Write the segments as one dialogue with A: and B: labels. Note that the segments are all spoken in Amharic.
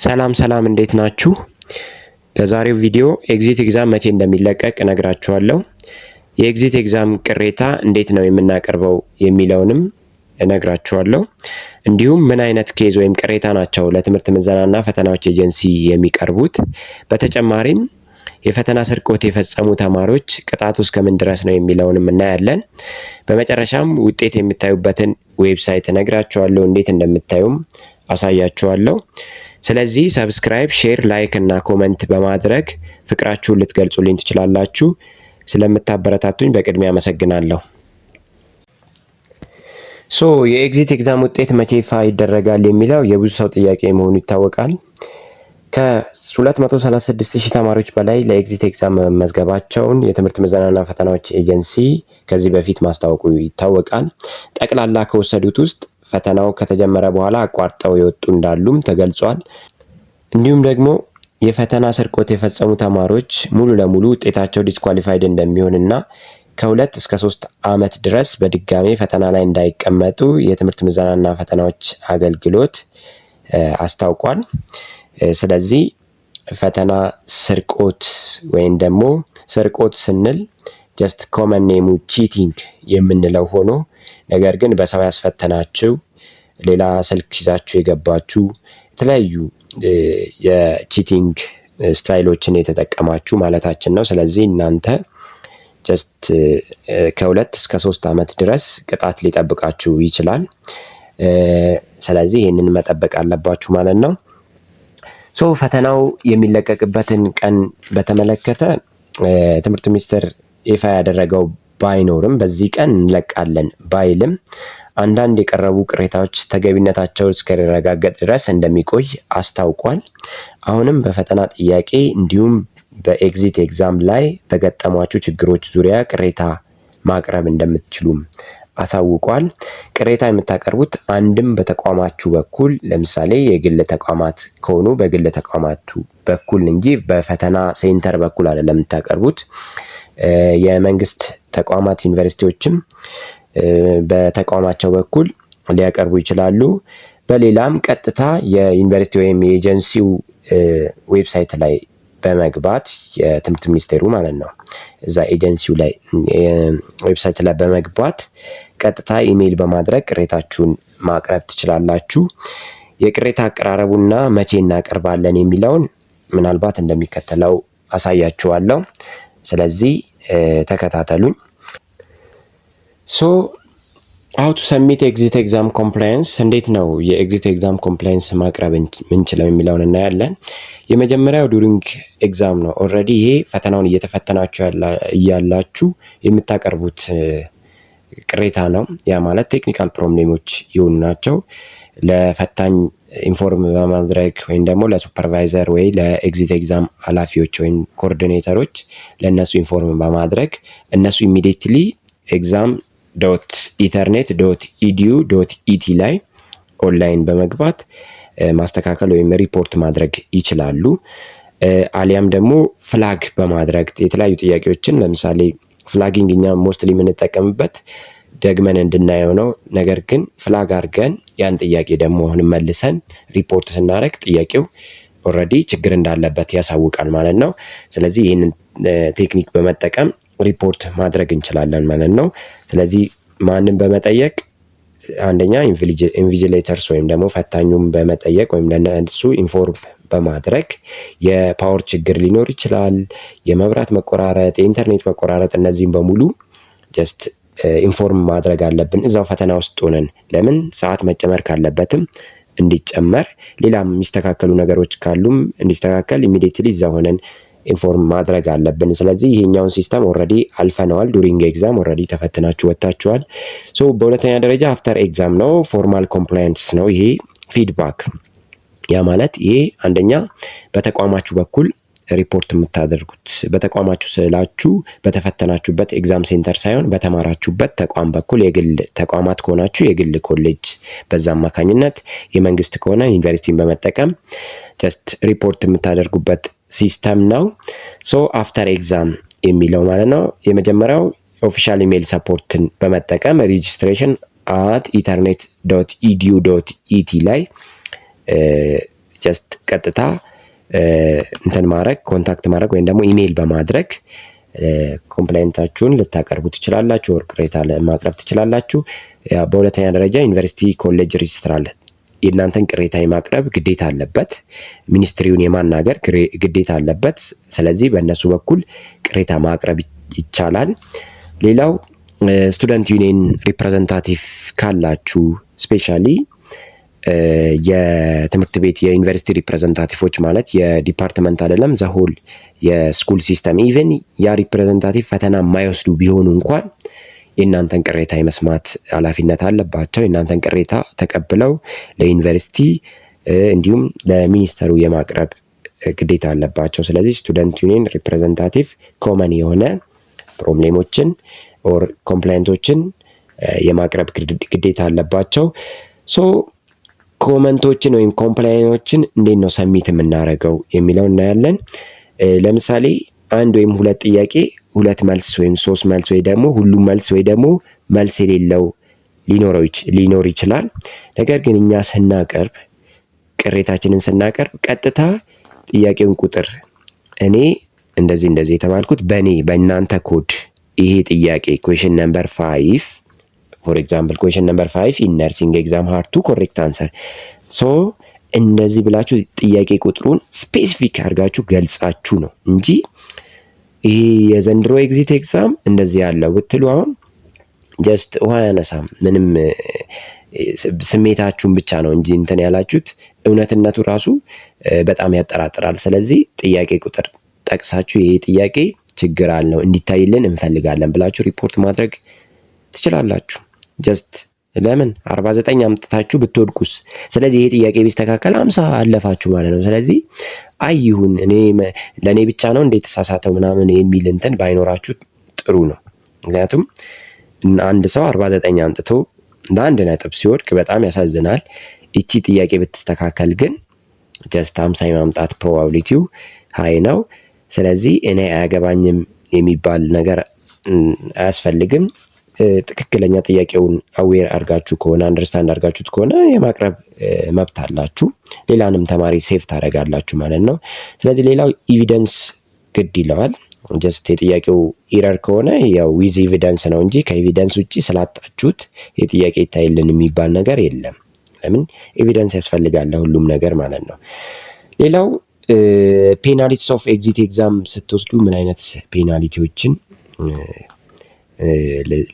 A: ሰላም እንዴት ናችሁ? በዛሬው ቪዲዮ ኤግዚት ኤግዛም መቼ እንደሚለቀቅ እነግራችኋለሁ። የኤግዚት ኤግዛም ቅሬታ እንዴት ነው የምናቀርበው የሚለውንም እነግራችኋለሁ። እንዲሁም ምን አይነት ኬዝ ወይም ቅሬታ ናቸው ለትምህርት ምዘናና ፈተናዎች ኤጀንሲ የሚቀርቡት። በተጨማሪም የፈተና ስርቆት የፈጸሙ ተማሪዎች ቅጣቱ እስከምን ድረስ ነው የሚለውንም እናያለን። በመጨረሻም ውጤት የምታዩበትን ዌብሳይት እነግራችኋለሁ፣ እንዴት እንደምታዩም አሳያችኋለሁ። ስለዚህ ሰብስክራይብ፣ ሼር፣ ላይክ እና ኮመንት በማድረግ ፍቅራችሁን ልትገልጹልኝ ትችላላችሁ። ስለምታበረታቱኝ በቅድሚያ አመሰግናለሁ። የኤግዚት ኤግዛም ውጤት መቼ ይፋ ይደረጋል የሚለው የብዙ ሰው ጥያቄ መሆኑ ይታወቃል። ከ236,000 ተማሪዎች በላይ ለኤግዚት ኤግዛም መመዝገባቸውን የትምህርት ምዘናና ፈተናዎች ኤጀንሲ ከዚህ በፊት ማስታወቁ ይታወቃል። ጠቅላላ ከወሰዱት ውስጥ ፈተናው ከተጀመረ በኋላ አቋርጠው የወጡ እንዳሉም ተገልጿል። እንዲሁም ደግሞ የፈተና ስርቆት የፈጸሙ ተማሪዎች ሙሉ ለሙሉ ውጤታቸው ዲስኳሊፋይድ እንደሚሆንና ከ2 እስከ 3 ዓመት ድረስ በድጋሜ ፈተና ላይ እንዳይቀመጡ የትምህርት ምዘናና ፈተናዎች አገልግሎት አስታውቋል። ስለዚህ ፈተና ስርቆት ወይም ደግሞ ስርቆት ስንል ጀስት ኮመን ኔሙ ቺቲንግ የምንለው ሆኖ ነገር ግን በሰው ያስፈተናችሁ፣ ሌላ ስልክ ይዛችሁ የገባችሁ፣ የተለያዩ የቺቲንግ ስታይሎችን የተጠቀማችሁ ማለታችን ነው። ስለዚህ እናንተ ጀስት ከ2 እስከ 3 ዓመት ድረስ ቅጣት ሊጠብቃችሁ ይችላል። ስለዚህ ይህንን መጠበቅ አለባችሁ ማለት ነው። ፈተናው የሚለቀቅበትን ቀን በተመለከተ ትምህርት ሚኒስቴር ይፋ ያደረገው ባይኖርም በዚህ ቀን እንለቃለን ባይልም አንዳንድ የቀረቡ ቅሬታዎች ተገቢነታቸው እስከሚረጋገጥ ድረስ እንደሚቆይ አስታውቋል። አሁንም በፈተና ጥያቄ እንዲሁም በኤግዚት ኤግዛም ላይ በገጠሟችሁ ችግሮች ዙሪያ ቅሬታ ማቅረብ እንደምትችሉም አሳውቋል። ቅሬታ የምታቀርቡት አንድም በተቋማችሁ በኩል ለምሳሌ የግል ተቋማት ከሆኑ በግል ተቋማቱ በኩል እንጂ በፈተና ሴንተር በኩል አይደለም የምታቀርቡት። የመንግስት ተቋማት ዩኒቨርሲቲዎችም በተቋማቸው በኩል ሊያቀርቡ ይችላሉ። በሌላም ቀጥታ የዩኒቨርሲቲ ወይም የኤጀንሲው ዌብሳይት ላይ በመግባት የትምህርት ሚኒስቴሩ ማለት ነው እዛ ኤጀንሲው ላይ ዌብሳይት ላይ በመግባት ቀጥታ ኢሜይል በማድረግ ቅሬታችሁን ማቅረብ ትችላላችሁ። የቅሬታ አቀራረቡና መቼ እናቀርባለን የሚለውን ምናልባት እንደሚከተለው አሳያችኋለሁ። ስለዚህ ተከታተሉኝ። how to submit exit exam compliance፣ እንዴት ነው የኤግዚት ኤግዛም ኮምፕላያንስ ማቅረብ ምንችለው የሚለውን እናያለን። የመጀመሪያው ዱሪንግ ኤግዛም ነው። ኦልሬዲ ይሄ ፈተናውን እየተፈተናችሁ እያላችሁ የምታቀርቡት ቅሬታ ነው። ያ ማለት ቴክኒካል ፕሮብሌሞች ይሆኑ ናቸው። ለፈታኝ ኢንፎርም በማድረግ ወይም ደግሞ ለሱፐርቫይዘር ወይ ለኤግዚት ኤግዛም ኃላፊዎች ወይም ኮኦርዲኔተሮች ለእነሱ ኢንፎርም በማድረግ እነሱ ኢሚዲየትሊ exam.ethernet.edu.et ላይ ኦንላይን በመግባት ማስተካከል ወይም ሪፖርት ማድረግ ይችላሉ። አሊያም ደግሞ ፍላግ በማድረግ የተለያዩ ጥያቄዎችን ለምሳሌ ፍላጊንግ እኛ ሞስትሊ የምንጠቀምበት ደግመን እንድናየው ነው። ነገር ግን ፍላግ አድርገን ያን ጥያቄ ደግሞ አሁን መልሰን ሪፖርት ስናደርግ ጥያቄው ኦልሬዲ ችግር እንዳለበት ያሳውቃል ማለት ነው። ስለዚህ ይህንን ቴክኒክ በመጠቀም ሪፖርት ማድረግ እንችላለን ማለት ነው። ስለዚህ ማንን በመጠየቅ አንደኛ ኢንቪጂሌተርስ ወይም ደግሞ ፈታኙም በመጠየቅ ወይም ለነሱ ኢንፎርም በማድረግ የፓወር ችግር ሊኖር ይችላል፣ የመብራት መቆራረጥ፣ የኢንተርኔት መቆራረጥ፣ እነዚህም በሙሉ ጀስት ኢንፎርም ማድረግ አለብን እዛው ፈተና ውስጥ ሆነን። ለምን ሰዓት መጨመር ካለበትም እንዲጨመር፣ ሌላም የሚስተካከሉ ነገሮች ካሉም እንዲስተካከል ኢሚዲየትሊ እዛው ሆነን ኢንፎርም ማድረግ አለብን። ስለዚህ ይሄኛውን ሲስተም ኦልሬዲ አልፈነዋል። ዱሪንግ ኤግዛም ኦልሬዲ ተፈትናችሁ ወጣችኋል። በሁለተኛ ደረጃ አፍተር ኤግዛም ነው። ፎርማል ኮምፕላያንስ ነው። ይሄ ፊድባክ፣ ያ ማለት ይሄ አንደኛ በተቋማችሁ በኩል ሪፖርት የምታደርጉት፣ በተቋማችሁ ስላችሁ በተፈተናችሁበት ኤግዛም ሴንተር ሳይሆን በተማራችሁበት ተቋም በኩል፣ የግል ተቋማት ከሆናችሁ የግል ኮሌጅ በዛ አማካኝነት፣ የመንግስት ከሆነ ዩኒቨርሲቲን በመጠቀም ጀስት ሪፖርት የምታደርጉበት ሲስተም ነው። አፍተር ኤግዛም የሚለው ማለት ነው። የመጀመሪያው ኦፊሻል ኢሜል ሰፖርትን በመጠቀም registration@ethernet.edu.et ላይ ጀስት ቀጥታ እንትን ማድረግ ኮንታክት ማድረግ ወይም ደግሞ ኢሜይል በማድረግ ኮምፕላይንታችሁን ልታቀርቡ ትችላላችሁ፣ ወር ቅሬታ ለማቅረብ ትችላላችሁ። በሁለተኛ ደረጃ ዩኒቨርሲቲ ኮሌጅ ሬጅስትራር የእናንተን ቅሬታ የማቅረብ ግዴታ አለበት። ሚኒስትሪውን የማናገር ግዴታ አለበት። ስለዚህ በእነሱ በኩል ቅሬታ ማቅረብ ይቻላል። ሌላው ስቱደንት ዩኒየን ሪፕሬዘንታቲቭ ካላችሁ ስፔሻሊ የትምህርት ቤት የዩኒቨርሲቲ ሪፕሬዘንታቲቮች ማለት የዲፓርትመንት አይደለም ዘሆል የስኩል ሲስተም ኢቨን ያ ሪፕሬዘንታቲቭ ፈተና የማይወስዱ ቢሆኑ እንኳን የእናንተን ቅሬታ የመስማት ኃላፊነት አለባቸው። የእናንተን ቅሬታ ተቀብለው ለዩኒቨርሲቲ እንዲሁም ለሚኒስተሩ የማቅረብ ግዴታ አለባቸው። ስለዚህ ስቱደንት ዩኒየን ሪፕሬዘንታቲቭ ኮመን የሆነ ፕሮብሌሞችን ኦር ኮምፕላይንቶችን የማቅረብ ግዴታ አለባቸው። ሶ ኮመንቶችን ወይም ኮምፕላይኖችን እንዴት ነው ሰሚት የምናደርገው የሚለው እናያለን። ለምሳሌ አንድ ወይም ሁለት ጥያቄ ሁለት መልስ ወይም ሶስት መልስ ወይ ደግሞ ሁሉም መልስ ወይ ደግሞ መልስ የሌለው ሊኖር ይችላል። ነገር ግን እኛ ስናቀርብ ቅሬታችንን ስናቀርብ ቀጥታ ጥያቄውን ቁጥር እኔ እንደዚህ የተባልኩት በእናንተ ኮድ ይሄ ጥያቄ ኩዌሽን ነምበር 5 ፎር ኤግዛምፕል ኩዌሽን ነምበር 5 ኢን ነርሲንግ ኤግዛም ሃር ቱ ኮሬክት አንሰር ሶ እንደዚህ ብላችሁ ጥያቄ ቁጥሩን ስፔሲፊክ አድርጋችሁ ገልጻችሁ ነው እንጂ ይሄ የዘንድሮ ኤግዚት ኤግዛም እንደዚህ ያለው ብትሉ አሁን ጀስት ውሃ ያነሳም ምንም ስሜታችሁን ብቻ ነው እንጂ እንትን ያላችሁት እውነትነቱ ራሱ በጣም ያጠራጥራል። ስለዚህ ጥያቄ ቁጥር ጠቅሳችሁ ይሄ ጥያቄ ችግር አለው እንዲታይልን እንፈልጋለን ብላችሁ ሪፖርት ማድረግ ትችላላችሁ። ጀስት ለምን 49 አምጥታችሁ ብትወድቁስ? ስለዚህ ይሄ ጥያቄ ቢስተካከል 50 አለፋችሁ ማለት ነው። ስለዚህ አይሁን ለኔ ብቻ ነው እንዴት ተሳሳተው ምናምን የሚል እንትን ባይኖራችሁ ጥሩ ነው። ምክንያቱም አንድ ሰው 49 አምጥቶ ለአንድ ነጥብ ሲወድቅ በጣም ያሳዝናል። እቺ ጥያቄ ብትስተካከል ግን ጀስት 50 የማምጣት ፕሮባቢሊቲው ሃይ ነው። ስለዚህ እኔ አያገባኝም የሚባል ነገር አያስፈልግም። ትክክለኛ ጥያቄውን አዌር አድርጋችሁ ከሆነ አንደርስታንድ አድርጋችሁት ከሆነ የማቅረብ መብት አላችሁ። ሌላንም ተማሪ ሴፍ ታደርጋላችሁ ማለት ነው። ስለዚህ ሌላው ኤቪደንስ ግድ ይለዋል። ጀስት የጥያቄው ኢረር ከሆነ ያው ዊዝ ኤቪደንስ ነው እንጂ ከኤቪደንስ ውጪ ስላጣችሁት የጥያቄ ይታይልን የሚባል ነገር የለም። ለምን ኤቪደንስ ያስፈልጋል ለሁሉም ነገር ማለት ነው። ሌላው ፔናልቲስ ኦፍ ኤግዚት ኤግዛም ስትወስዱ ምን አይነት ፔናልቲዎችን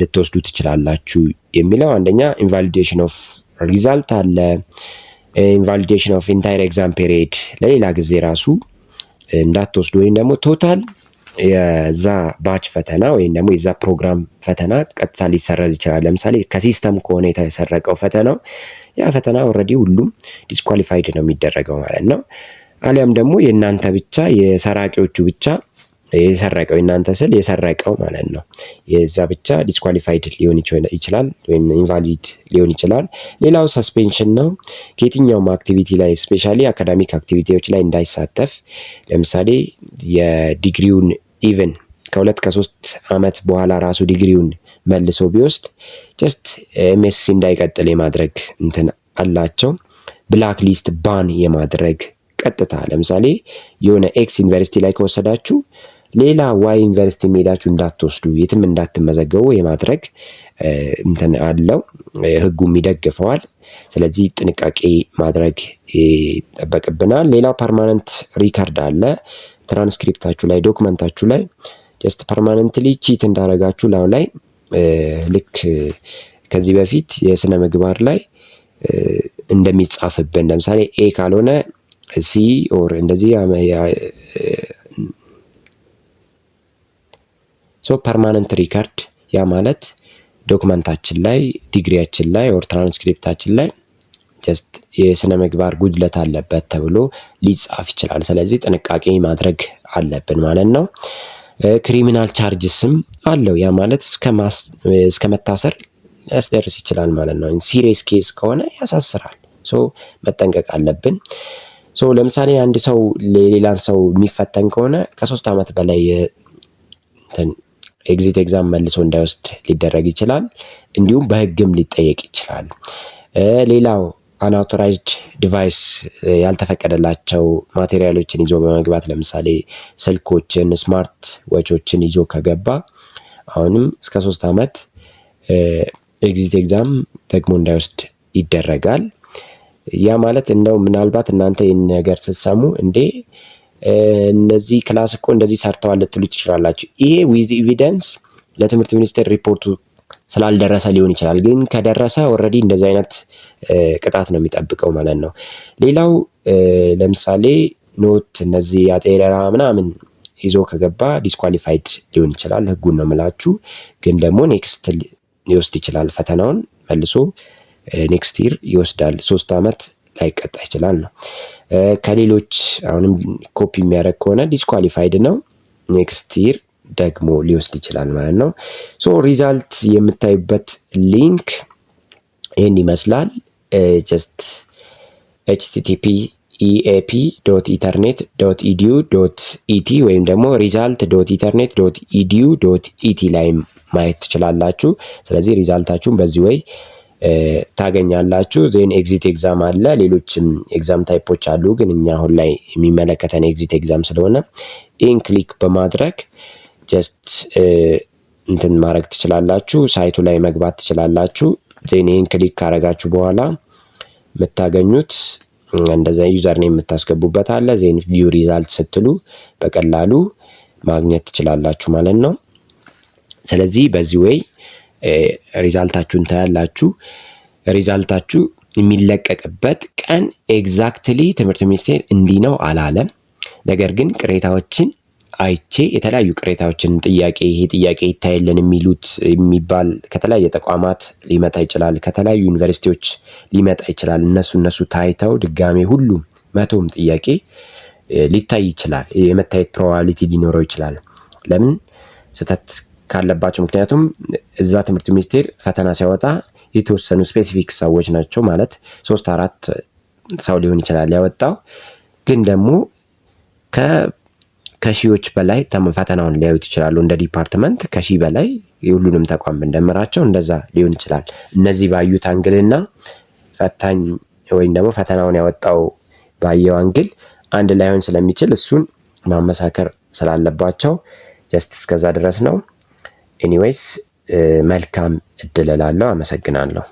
A: ልትወስዱ ትችላላችሁ የሚለው አንደኛ ኢንቫሊዴሽን ኦፍ ሪዛልት አለ። ኢንቫሊዴሽን ኦፍ ኢንታይር ኤግዛም ፔሪድ ለሌላ ጊዜ ራሱ እንዳትወስዱ ወይም ደግሞ ቶታል የዛ ባች ፈተና ወይም ደግሞ የዛ ፕሮግራም ፈተና ቀጥታ ሊሰረዝ ይችላል። ለምሳሌ ከሲስተም ከሆነ የተሰረቀው ፈተናው ያ ፈተና ኦልሬዲ ሁሉም ዲስኳሊፋይድ ነው የሚደረገው ማለት ነው። አሊያም ደግሞ የእናንተ ብቻ የሰራቂዎቹ ብቻ የሰረቀው እናንተ ስል የሰረቀው ማለት ነው የዛ ብቻ ዲስኳሊፋይድ ሊሆን ይችላል ወይም ኢንቫሊድ ሊሆን ይችላል። ሌላው ሰስፔንሽን ነው። ከየትኛውም አክቲቪቲ ላይ ስፔሻሊ አካዳሚክ አክቲቪቲዎች ላይ እንዳይሳተፍ ለምሳሌ የዲግሪውን ኢቨን ከ2-3 ዓመት በኋላ ራሱ ዲግሪውን መልሶ ቢወስድ ጀስት ኤምኤስሲ እንዳይቀጥል የማድረግ እንትን አላቸው። ብላክ ሊስት ባን የማድረግ ቀጥታ ለምሳሌ የሆነ ኤክስ ዩኒቨርሲቲ ላይ ከወሰዳችሁ ሌላ ዋይ ዩኒቨርሲቲ ሄዳችሁ እንዳትወስዱ የትም እንዳትመዘገቡ የማድረግ እንትን አለው። ህጉም ይደግፈዋል። ስለዚህ ጥንቃቄ ማድረግ ይጠበቅብናል። ሌላው ፐርማነንት ሪከርድ አለ። ትራንስክሪፕታችሁ ላይ ዶክመንታችሁ ላይ ጀስት ፐርማነንትሊ ቺት እንዳረጋችሁ ላይ ልክ ከዚህ በፊት የስነ ምግባር ላይ እንደሚጻፍብን ለምሳሌ ኤ ካልሆነ ሲ ኦር እንደዚህ ሶ ፐርማነንት ሪከርድ ያ ማለት ዶክመንታችን ላይ ዲግሪያችን ላይ ኦር ትራንስክሪፕታችን ላይ ጀስት የስነ ምግባር ጉድለት አለበት ተብሎ ሊጻፍ ይችላል። ስለዚህ ጥንቃቄ ማድረግ አለብን ማለት ነው። ክሪሚናል ቻርጅስም አለው። ያ ማለት እስከ መታሰር ሊያስደርስ ይችላል ማለት ነው። ሲሪየስ ኬስ ከሆነ ያሳስራል። ሶ መጠንቀቅ አለብን። ሶ ለምሳሌ አንድ ሰው ሌላን ሰው የሚፈተን ከሆነ ከ3 ዓመት በላይ ኤግዚት ኤግዛም መልሶ እንዳይወስድ ሊደረግ ይችላል። እንዲሁም በህግም ሊጠየቅ ይችላል። ሌላው አንአውቶራይዝድ ዲቫይስ ያልተፈቀደላቸው ማቴሪያሎችን ይዞ በመግባት ለምሳሌ ስልኮችን፣ ስማርት ዎቾችን ይዞ ከገባ አሁንም እስከ 3 ዓመት ኤግዚት ኤግዛም ደግሞ እንዳይወስድ ይደረጋል። ያ ማለት እንደው ምናልባት እናንተ ይህን ነገር ስትሰሙ እንዴ እነዚህ ክላስ እኮ እንደዚህ ሰርተዋል ልትሉ ትችላላችሁ። ይሄ ዊዝ ኤቪደንስ ለትምህርት ሚኒስቴር ሪፖርቱ ስላልደረሰ ሊሆን ይችላል። ግን ከደረሰ ኦልሬዲ እንደዚህ አይነት ቅጣት ነው የሚጠብቀው ማለት ነው። ሌላው ለምሳሌ ኖት እነዚህ አጤራ ምናምን ይዞ ከገባ ዲስኳሊፋይድ ሊሆን ይችላል። ህጉን ነው የምላችሁ። ግን ደግሞ ኔክስት ሊወስድ ይችላል ፈተናውን መልሶ ኔክስት ይር ይወስዳል። 3 ዓመት ላይቀጣ ይችላል ነው። ከሌሎች አሁንም ኮፒ የሚያደርግ ከሆነ ዲስኳሊፋይድ ነው። ኔክስት ይር ደግሞ ሊወስድ ይችላል ማለት ነው። ሶ ሪዛልት የምታዩበት ሊንክ ይህን ይመስላል። ጀስት http://eap.ethernet.edu.et ወይም ደግሞ result.ethernet.edu.et ላይ ማየት ትችላላችሁ። ስለዚህ ሪዛልታችሁን በዚህ ወይ ታገኛላችሁ። ዜን ኤግዚት ኤግዛም አለ፣ ሌሎችም ኤግዛም ታይፖች አሉ። ግን እኛ አሁን ላይ የሚመለከተን ኤግዚት ኤግዛም ስለሆነ ኢን ክሊክ በማድረግ ጀስት እንትን ማድረግ ትችላላችሁ። ሳይቱ ላይ መግባት ትችላላችሁ። ዜን ይህን ክሊክ ካረጋችሁ በኋላ የምታገኙት እንደዛ ዩዘር ኔም የምታስገቡበት አለ። ዜን ቪው ሪዛልት ስትሉ በቀላሉ ማግኘት ትችላላችሁ ማለት ነው። ስለዚህ በዚህ ወይ ሪዛልታችሁን ታያላችሁ። ሪዛልታችሁ የሚለቀቅበት ቀን ኤግዛክትሊ ትምህርት ሚኒስቴር እንዲህ ነው አላለም። ነገር ግን ቅሬታዎችን አይቼ የተለያዩ ቅሬታዎችን ይሄ ጥያቄ ይታየልን የሚባል ከተለያየ ተቋማት ሊመጣ ይችላል። ከተለያዩ ዩኒቨርሲቲዎች ሊመጣ ይችላል። እነሱ ታይተው ድጋሜ ሁሉም 100ም ጥያቄ ሊታይ ይችላል። የመታየት ፕሮባቢሊቲ ሊኖረው ይችላል። ለምን ስህተት ካለባቸው። ምክንያቱም እዛ ትምህርት ሚኒስቴር ፈተና ሲያወጣ የተወሰኑ ስፔሲፊክ ሰዎች ናቸው ማለት 3-4 ሰው ሊሆን ይችላል ያወጣው። ግን ደግሞ ከሺዎች በላይ ፈተናውን ሊያዩት ይችላሉ። እንደ ዲፓርትመንት ከሺህ በላይ የሁሉንም ተቋም እንደምራቸው እንደዛ ሊሆን ይችላል። እነዚህ ባዩት አንግልና ፈታኝ ወይም ደግሞ ፈተናውን ያወጣው ባየው አንግል አንድ ላይሆን ስለሚችል እሱን ማመሳከር ስላለባቸው ጀስት እስከዛ ድረስ ነው። ኤኒዌይስ መልካም እድል እላለሁ። አመሰግናለሁ።